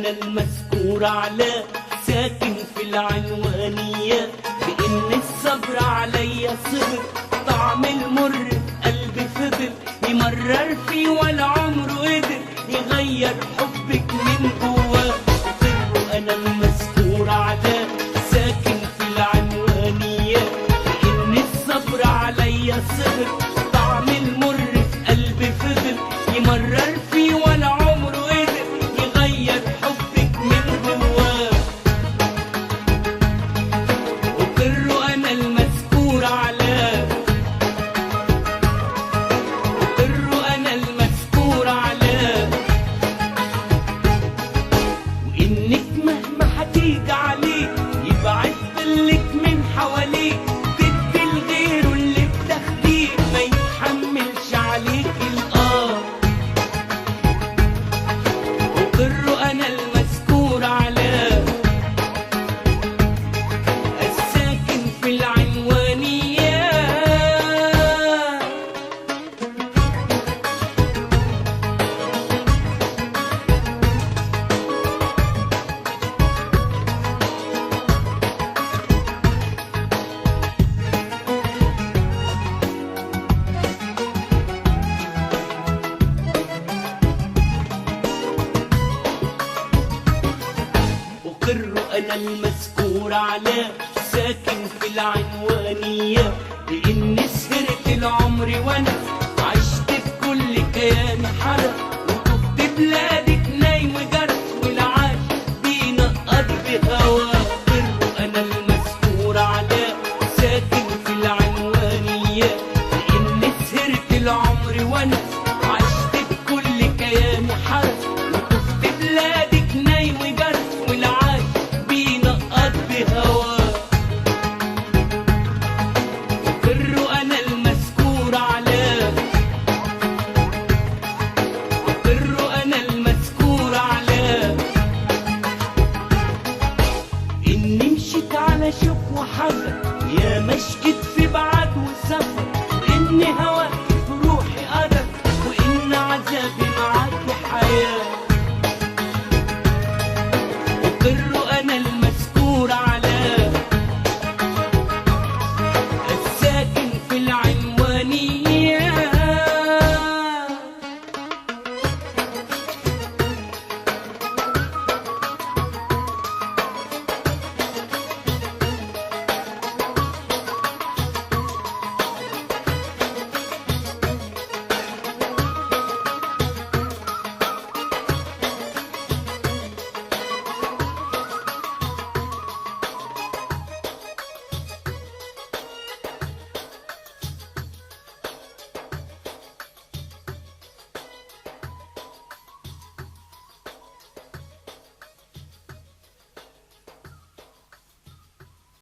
أنا المذكور على ساكن في العنوانية، بإن الصبر عليا صبر، طعم المر في قلبي فضل يمرر فيه ولا عمره قدر يغير حبك من جواه. أقر أنا المذكور على ساكن في العنوانية، بإن الصبر عليا صبر، طعم المر في قلبي فضل يمرر فيه ولا عمره قدر يغير حبك من جواه. أقر أنا المذكور على أقر أنا المذكور على وإنك مهما هتيجي عليك يبعد ظلك من حواليك، تدي لغيره اللي بتاخديه ما يتحملش عليك الآه. أقر أنا المذكور على الساكن في العنوانية. أقر أنا المذكور على ساكن في العنوانية، بإني سهرت العمر وأنا عشت بكل كياني حرق، وطفت بلادك نايم وجرس والعاش بينقض بهواه. أقر أنا المذكور على ساكن في العنوانية، بإني سهرت العمر وأنا عشت بكل كياني حرق، وطفت بلادك نايم وجرس والعاش بينقض بهواه. أقر أنا المذكور على أقر أنا المذكور على إني مشيت على شوق وحذر، يا مشيت في بعد وسفر، وإني